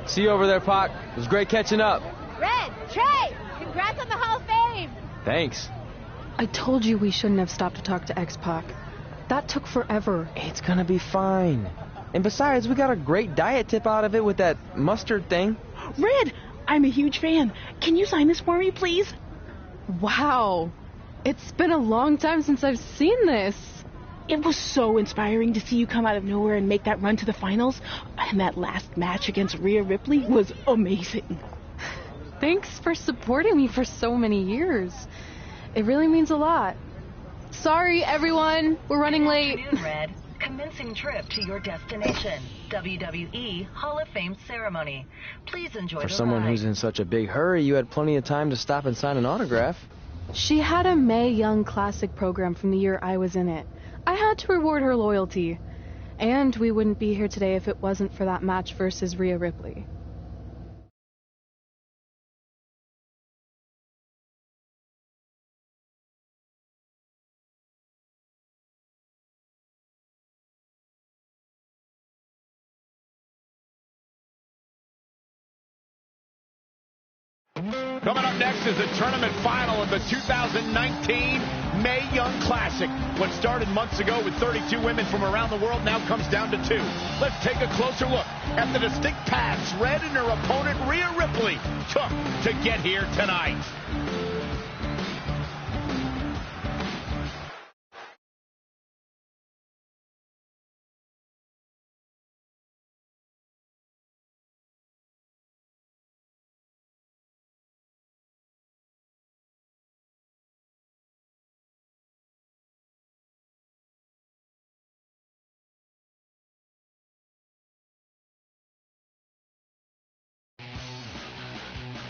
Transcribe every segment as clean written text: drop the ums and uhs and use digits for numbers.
See you over there, Pac. It was great catching up. Red, Trey, congrats on the Hall of Fame. Thanks. I told you we shouldn't have stopped to talk to X-Pac. That took forever. It's gonna be fine. And besides, we got a great diet tip out of it with that mustard thing. Red, I'm a huge fan. Can you sign this for me, please? Wow. It's been a long time since I've seen this. It was so inspiring to see you come out of nowhere and make that run to the finals. And that last match against Rhea Ripley was amazing. Thanks for supporting me for so many years. It really means a lot. Sorry, everyone. We're running late. Good afternoon, Red. Commencing trip to your destination. WWE Hall of Fame ceremony. Please enjoy the ride. For someone who's in such a big hurry, you had plenty of time to stop and sign an autograph. She had a Mae Young Classic program from the year I was in it. I had to reward her loyalty. And we wouldn't be here today if it wasn't for that match versus Rhea Ripley. Coming up next is the tournament final of the 2019 Mae Young Classic. What started months ago with 32 women from around the world now comes down to 2. Let's take a closer look at the distinct paths Red and her opponent Rhea Ripley took to get here tonight.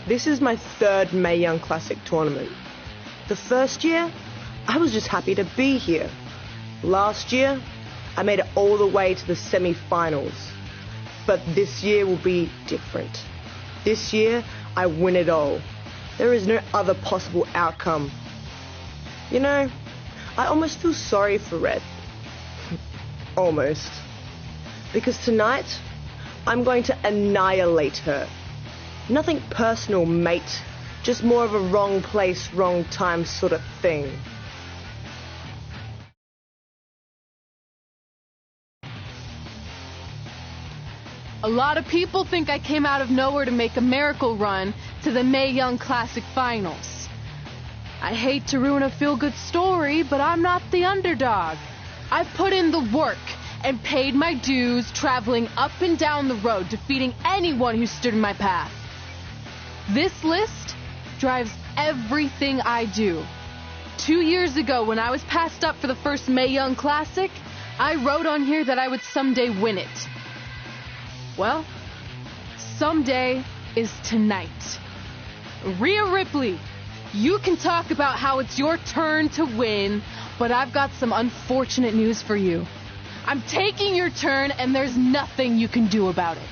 This is my third Mae Young Classic tournament. The first year, I was just happy to be here. Last year, I made it all the way to the semi-finals. But this year will be different. This year, I win it all. There is no other possible outcome. You know, I almost feel sorry for Red. Almost. Because tonight, I'm going to annihilate her. Nothing personal, mate. Just more of a wrong place, wrong time sort of thing. A lot of people think I came out of nowhere to make a miracle run to the Mae Young Classic finals. I hate to ruin a feel-good story, but I'm not the underdog. I put in the work and paid my dues traveling up and down the road, defeating anyone who stood in my path. This list drives everything I do. 2 years ago, when I was passed up for the first Mae Young Classic, I wrote on here that I would someday win it. Well, someday is tonight. Rhea Ripley, you can talk about how it's your turn to win, but I've got some unfortunate news for you. I'm taking your turn, and there's nothing you can do about it.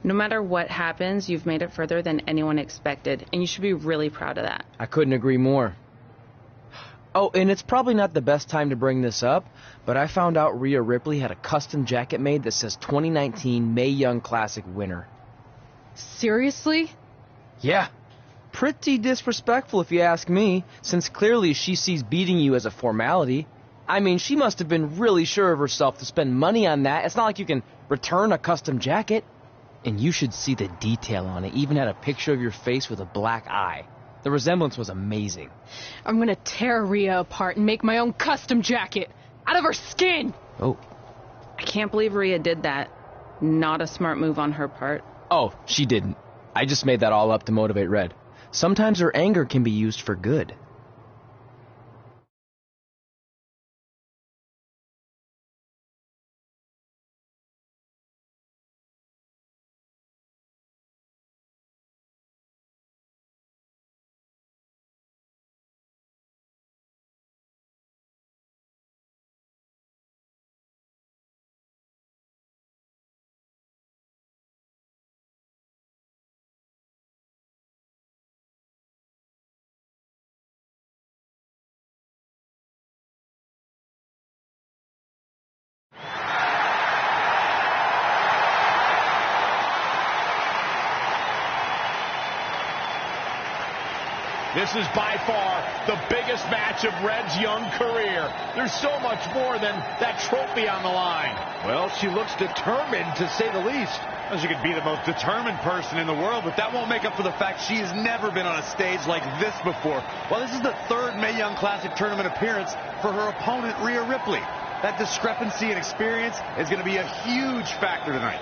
No matter what happens, you've made it further than anyone expected, and you should be really proud of that. I couldn't agree more. Oh, and it's probably not the best time to bring this up, but I found out Rhea Ripley had a custom jacket made that says 2019 Mae Young Classic winner. Seriously? Yeah. Pretty disrespectful if you ask me, since clearly she sees beating you as a formality. I mean, she must have been really sure of herself to spend money on that. It's not like you can return a custom jacket. And you should see the detail on it. Even had a picture of your face with a black eye. The resemblance was amazing. I'm gonna tear Rhea apart and make my own custom jacket out of her skin. Oh. I can't believe Rhea did that. Not a smart move on her part. Oh, she didn't. I just made that all up to motivate Red. Sometimes her anger can be used for good. This is by far the biggest match of Red's young career. There's so much more than that trophy on the line. Well, she looks determined, to say the least. Well, she could be the most determined person in the world, but that won't make up for the fact she has never been on a stage like this before. Well, this is the third Mae Young Classic tournament appearance for her opponent, Rhea Ripley. That discrepancy in experience is going to be a huge factor tonight.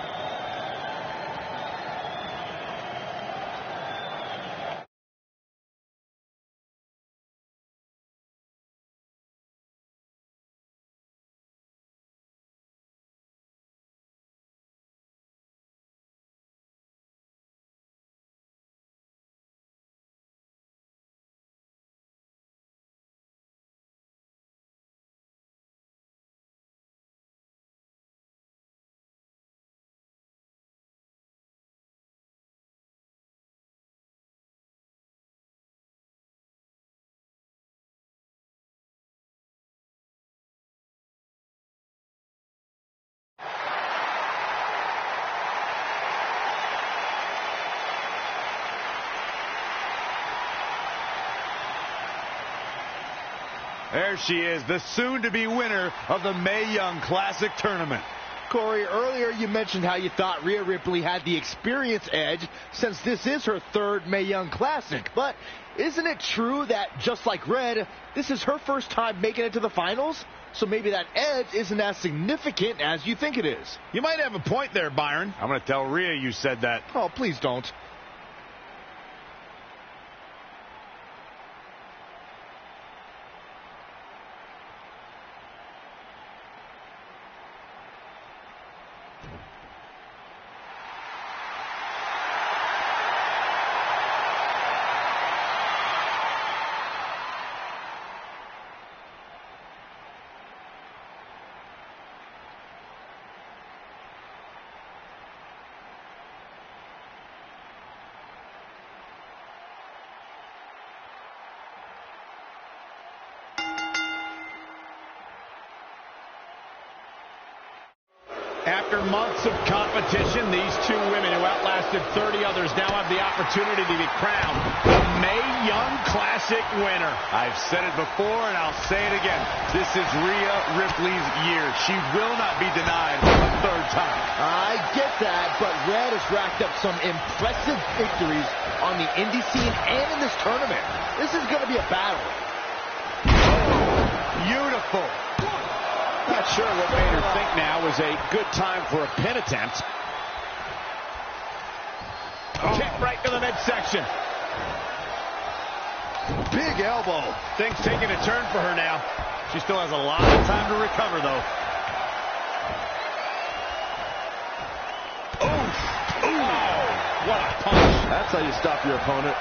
There she is, the soon-to-be winner of the Mae Young Classic tournament. Corey, earlier you mentioned how you thought Rhea Ripley had the experience edge since this is her third Mae Young Classic. But isn't it true that, just like Red, this is her first time making it to the finals? So maybe that edge isn't as significant as you think it is. You might have a point there, Byron. I'm going to tell Rhea you said that. Oh, please don't. After months of competition, these two women who outlasted 30 others now have the opportunity to be crowned the Mae Young Classic winner. I've said it before and I'll say it again. This is Rhea Ripley's year. She will not be denied a third time. I get that, but Red has racked up some impressive victories on the indie scene and in this tournament. This is going to be a battle. Beautiful. Not sure what made her think now was a good time for a pin attempt. Kick right to the midsection. Big elbow. Things taking a turn for her now. She still has a lot of time to recover, though. Oof. Ooh. Oh, what a punch. That's how you stop your opponent.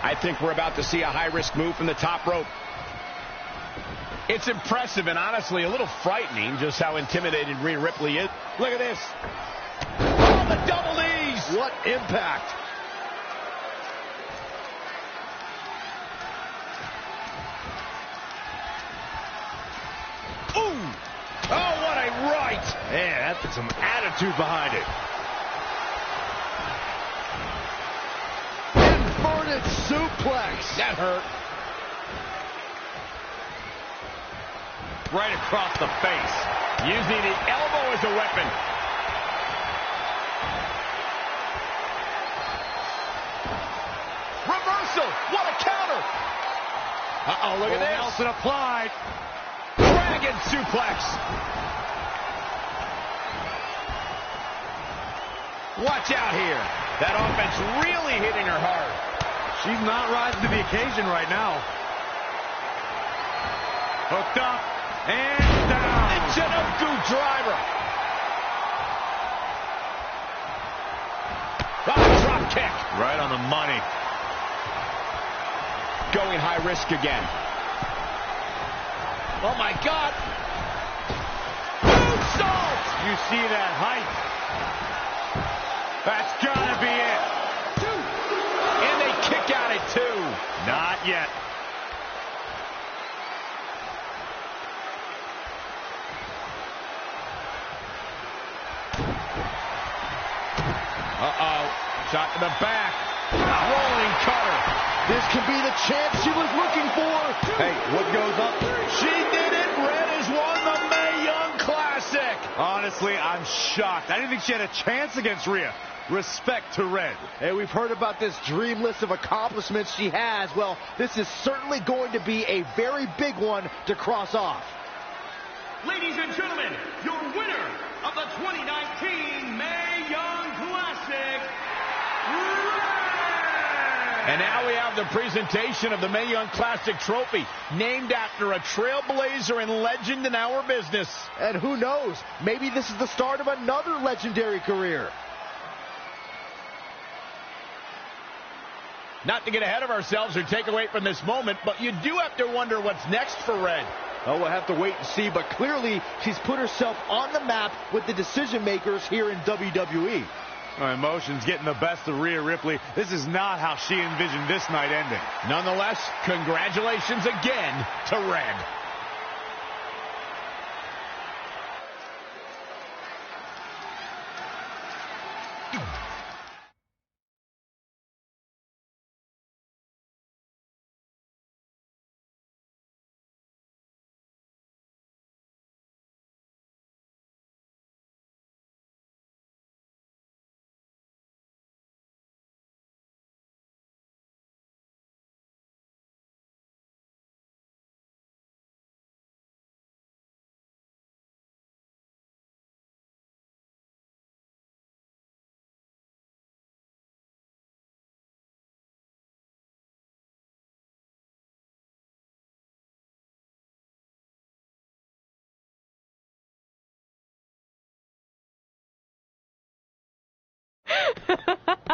I think we're about to see a high-risk move from the top rope. It's impressive and honestly a little frightening just how intimidated Rhea Ripley is. Look at this. Oh, the double knees. What impact. Ooh. Oh, what a right. Man, that's some attitude behind it. Inverted suplex. That hurt. Right across the face. Using the elbow as a weapon. Reversal. What a counter. Uh-oh, look at this. Nelson applied. Dragon suplex. Watch out here. That offense really hitting her hard. She's not rising to the occasion right now. Hooked up. And down. The Chinoku driver. Oh, drop kick. Right on the money. Going high risk again. Oh, my God. Moonsault. You see that height. That's gotta be it. And they kick out at 2. Not yet. Uh-oh. Shot to the back. Rolling cutter. This could be the chance she was looking for. Hey, what goes up? She did it. Red has won the Mae Young Classic. Honestly, I'm shocked. I didn't think she had a chance against Rhea. Respect to Red. Hey, we've heard about this dream list of accomplishments she has. Well, this is certainly going to be a very big one to cross off. Ladies and gentlemen, your winner of the 2019 Mae Young Classic, Red! And now we have the presentation of the Mae Young Classic trophy, named after a trailblazer and legend in our business. And who knows, maybe this is the start of another legendary career. Not to get ahead of ourselves or take away from this moment, but you do have to wonder what's next for Red. Oh, we'll have to wait and see, but clearly she's put herself on the map with the decision makers here in WWE. Emotions getting the best of Rhea Ripley. This is not how she envisioned this night ending. Nonetheless, congratulations again to Red.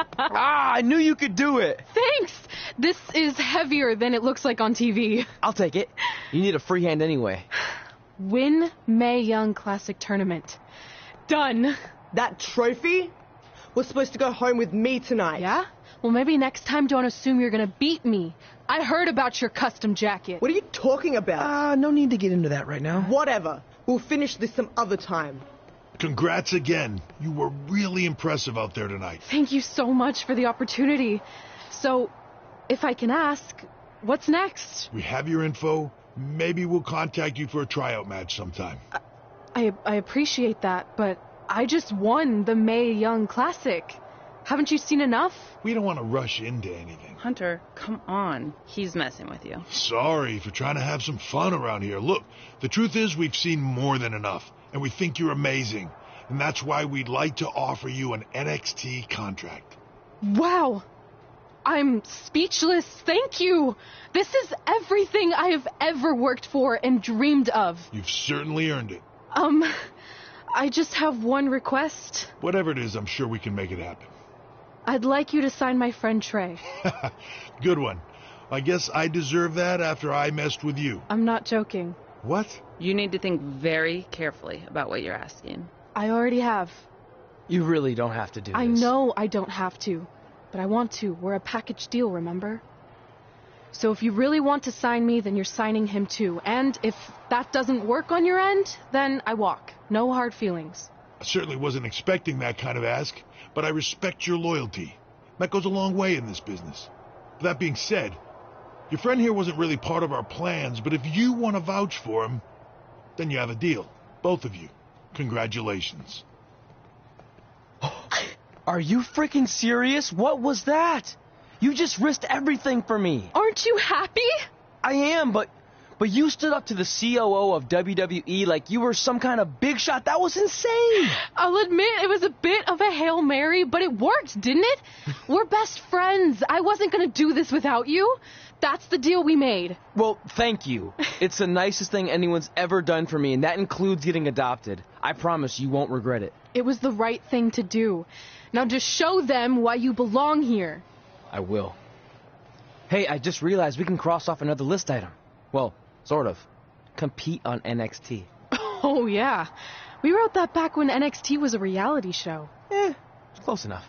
I knew you could do it. Thanks! This is heavier than it looks like on TV. I'll take it. You need a free hand anyway. Win Mae Young Classic Tournament. Done. That trophy was supposed to go home with me tonight. Yeah? Well, maybe next time don't assume you're gonna beat me. I heard about your custom jacket. What are you talking about? No need to get into that right now. Whatever. We'll finish this some other time. Congrats again. You were really impressive out there tonight. Thank you so much for the opportunity. So, if I can ask, what's next? We have your info. Maybe we'll contact you for a tryout match sometime. I appreciate that, but I just won the Mae Young Classic. Haven't you seen enough? We don't want to rush into anything. Hunter, come on. He's messing with you. Sorry for trying to have some fun around here. Look, the truth is we've seen more than enough, and we think you're amazing. And that's why we'd like to offer you an NXT contract. Wow. I'm speechless. Thank you. This is everything I have ever worked for and dreamed of. You've certainly earned it. I just have one request. Whatever it is, I'm sure we can make it happen. I'd like you to sign my friend Trey. Good one. I guess I deserve that after I messed with you. I'm not joking. What? You need to think very carefully about what you're asking. I already have. You really don't have to do this. I know I don't have to, but I want to. We're a package deal, remember? So if you really want to sign me, then you're signing him too. And if that doesn't work on your end, then I walk. No hard feelings. I certainly wasn't expecting that kind of ask, but I respect your loyalty. That goes a long way in this business. That being said, your friend here wasn't really part of our plans, but if you want to vouch for him, then you have a deal. Both of you. Congratulations. Are you freaking serious? What was that? You just risked everything for me. Aren't you happy? I am, but you stood up to the COO of WWE like you were some kind of big shot. That was insane. I'll admit it was a bit of a Hail Mary, but it worked, didn't it? We're best friends. I wasn't going to do this without you. That's the deal we made. Well, thank you. It's the nicest thing anyone's ever done for me, and that includes getting adopted. I promise you won't regret it. It was the right thing to do. Now just show them why you belong here. I will. Hey, I just realized we can cross off another list item. Well, sort of. Compete on NXT. Oh, yeah. We wrote that back when NXT was a reality show. It's close enough.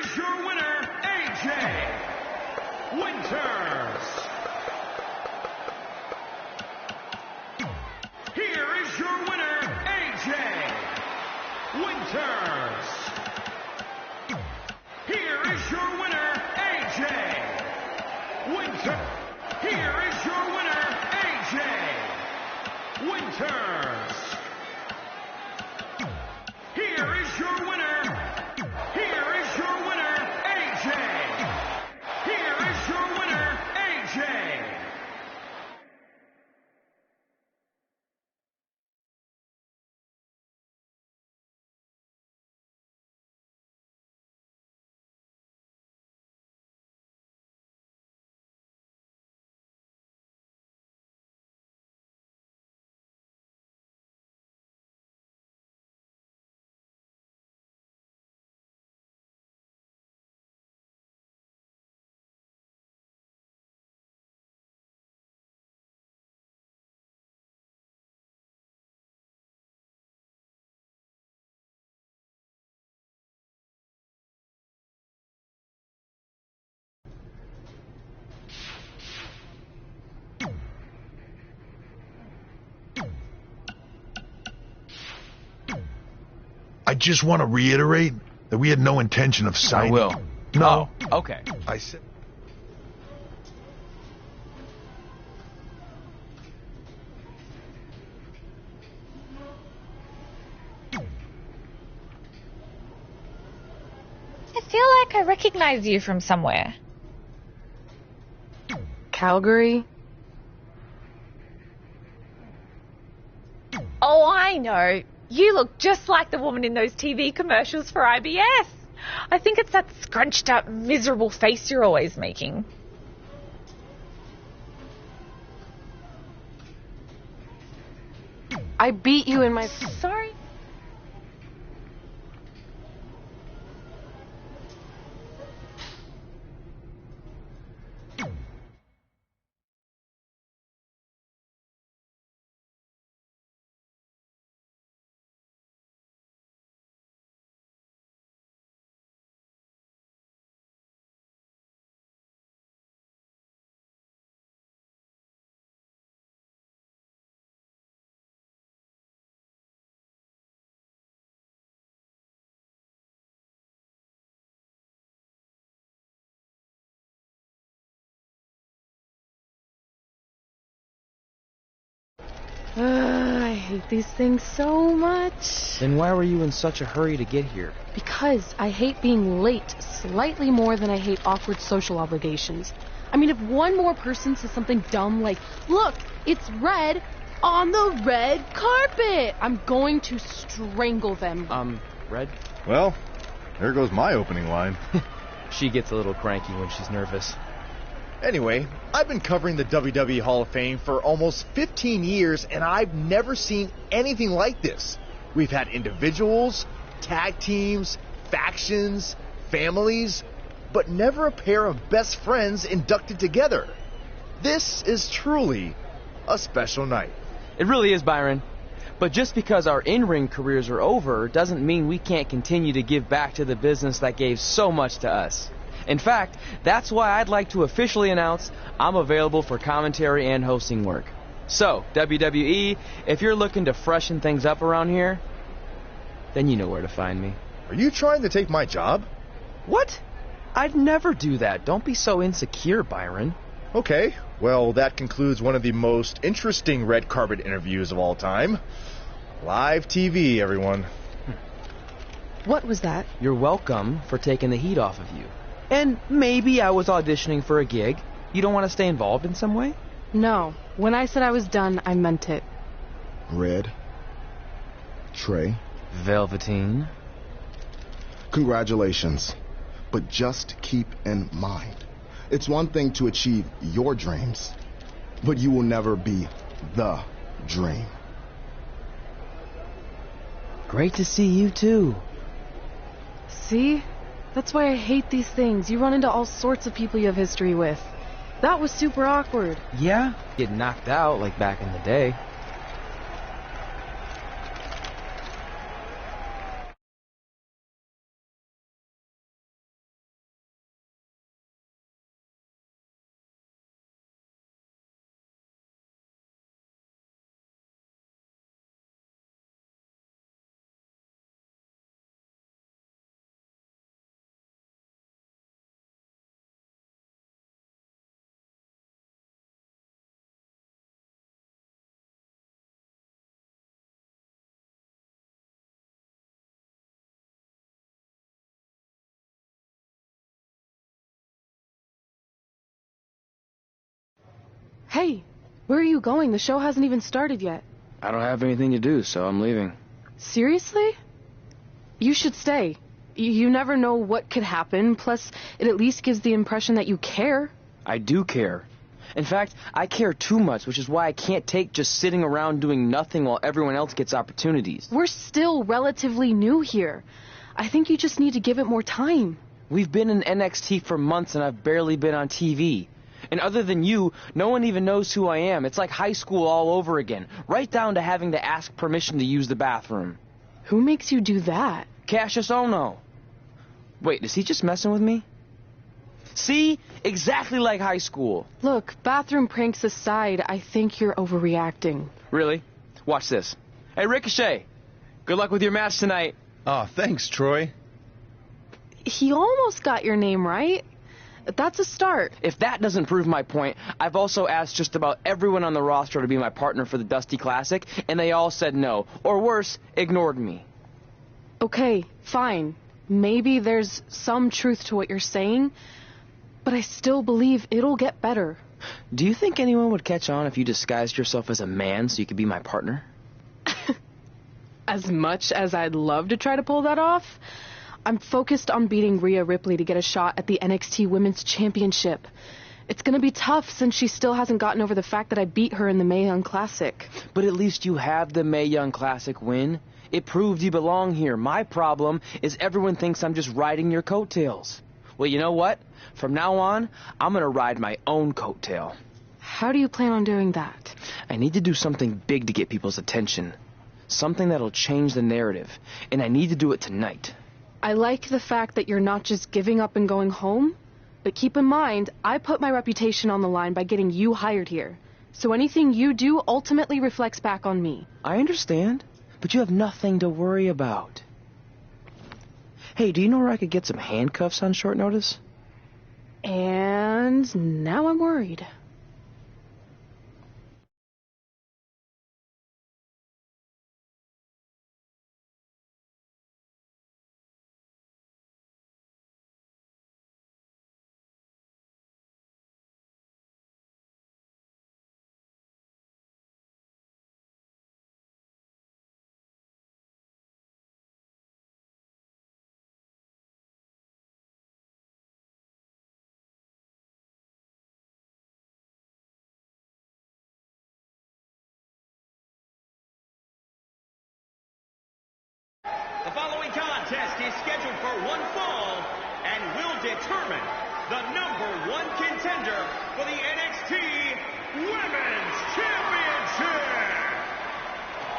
is your winner, AJ Winters. Here is your winner, AJ Winters. Here is your winner, AJ Winters. Here is your winner, AJ Winters. Here is your winner. Here is your winner, AJ. Here is your winner, AJ. I just want to reiterate that we had no intention of signing. I will. No. Oh, okay. I said... I feel like I recognize you from somewhere. Calgary? Oh, I know. You look just like the woman in those TV commercials for IBS. I think it's that scrunched up, miserable face you're always making. I beat you in my... Sorry? I hate these things so much. Then why were you in such a hurry to get here? Because I hate being late slightly more than I hate awkward social obligations. I mean, if one more person says something dumb like, look, it's red on the red carpet, I'm going to strangle them. Red? Well, there goes my opening line. She gets a little cranky when she's nervous. Anyway, I've been covering the WWE Hall of Fame for almost 15 years, and I've never seen anything like this. We've had individuals, tag teams, factions, families, but never a pair of best friends inducted together. This is truly a special night. It really is, Byron. But just because our in-ring careers are over doesn't mean we can't continue to give back to the business that gave so much to us. In fact, that's why I'd like to officially announce I'm available for commentary and hosting work. So, WWE, if you're looking to freshen things up around here, then you know where to find me. Are you trying to take my job? What? I'd never do that. Don't be so insecure, Byron. Okay, well, that concludes one of the most interesting red carpet interviews of all time. Live TV, everyone. What was that? You're welcome for taking the heat off of you. And maybe I was auditioning for a gig. You don't want to stay involved in some way? No. When I said I was done, I meant it. Red. Trey. Velveteen. Congratulations. But just keep in mind, it's one thing to achieve your dreams, but you will never be the dream. Great to see you too. See? That's why I hate these things. You run into all sorts of people you have history with. That was super awkward. Yeah? Get knocked out like back in the day. Hey, where are you going? The show hasn't even started yet. I don't have anything to do, so I'm leaving. Seriously? You should stay. You never know what could happen, plus it at least gives the impression that you care. I do care. In fact, I care too much, which is why I can't take just sitting around doing nothing while everyone else gets opportunities. We're still relatively new here. I think you just need to give it more time. We've been in NXT for months and I've barely been on TV. And other than you, no one even knows who I am. It's like high school all over again, right down to having to ask permission to use the bathroom. Who makes you do that? Cassius Ohno. Wait, is he just messing with me? See? Exactly like high school. Look, bathroom pranks aside, I think you're overreacting. Really? Watch this. Hey, Ricochet. Good luck with your match tonight. Oh, thanks, Troy. He almost got your name right. That's a start. If that doesn't prove my point, I've also asked just about everyone on the roster to be my partner for the Dusty Classic, and they all said no. Or worse, ignored me. Okay, fine. Maybe there's some truth to what you're saying, but I still believe it'll get better. Do you think anyone would catch on if you disguised yourself as a man so you could be my partner? As much as I'd love to try to pull that off, I'm focused on beating Rhea Ripley to get a shot at the NXT Women's Championship. It's gonna be tough since she still hasn't gotten over the fact that I beat her in the Mae Young Classic. But at least you have the Mae Young Classic win. It proved you belong here. My problem is everyone thinks I'm just riding your coattails. Well, you know what? From now on, I'm gonna ride my own coattail. How do you plan on doing that? I need to do something big to get people's attention. Something that'll change the narrative. And I need to do it tonight. I like the fact that you're not just giving up and going home, but keep in mind, I put my reputation on the line by getting you hired here. So anything you do ultimately reflects back on me. I understand, but you have nothing to worry about. Hey, do you know where I could get some handcuffs on short notice? And now I'm worried. The following contest is scheduled for one fall and will determine the #1 contender for the NXT Women's Championship.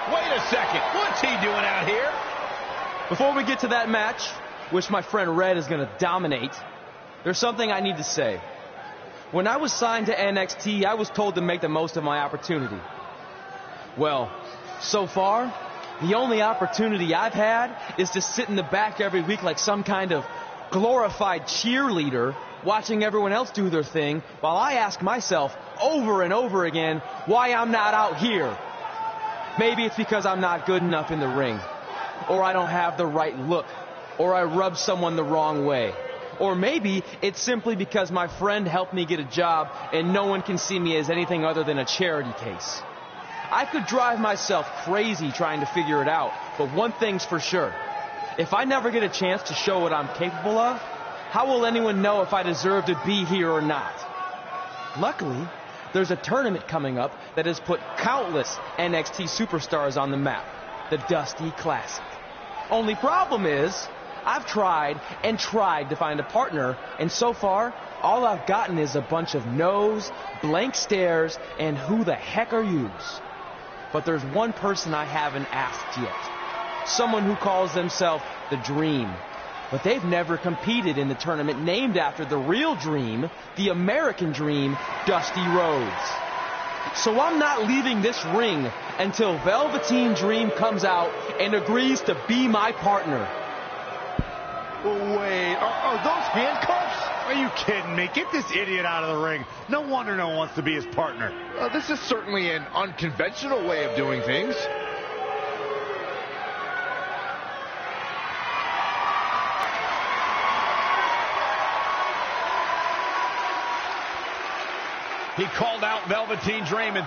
Wait a second. What's he doing out here? Before we get to that match, which my friend Red is going to dominate, there's something I need to say. When I was signed to NXT, I was told to make the most of my opportunity. Well, so far, the only opportunity I've had is to sit in the back every week like some kind of glorified cheerleader, watching everyone else do their thing, while I ask myself over and over again why I'm not out here. Maybe it's because I'm not good enough in the ring, or I don't have the right look, or I rub someone the wrong way. Or maybe it's simply because my friend helped me get a job and no one can see me as anything other than a charity case. I could drive myself crazy trying to figure it out, but one thing's for sure. If I never get a chance to show what I'm capable of, how will anyone know if I deserve to be here or not? Luckily, there's a tournament coming up that has put countless NXT superstars on the map, the Dusty Classic. Only problem is, I've tried and tried to find a partner, and so far, all I've gotten is a bunch of no's, blank stares, and who the heck are yous? But there's one person I haven't asked yet. Someone who calls themselves the Dream. But they've never competed in the tournament named after the real Dream, the American Dream, Dusty Rhodes. So I'm not leaving this ring until Velveteen Dream comes out and agrees to be my partner. Wait, are those handcuffs? Are you kidding me? Get this idiot out of the ring. No wonder no one wants to be his partner. This is certainly an unconventional way of doing things. He called out Velveteen Dream. And